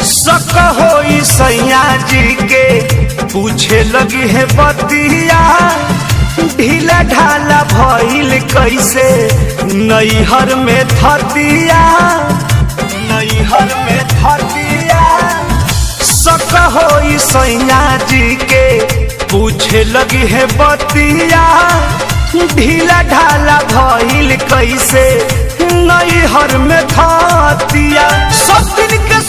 शक होई सैया जी के पूछे लगी है बतिया ढीला ढाला भइल कैसे नैहर में थतिया नैहर में थतिया। शक होई सैया जी के पूछे लगी है बतिया ढीला ढाला भइल कैसे नैहर में थतिया। सब दिन के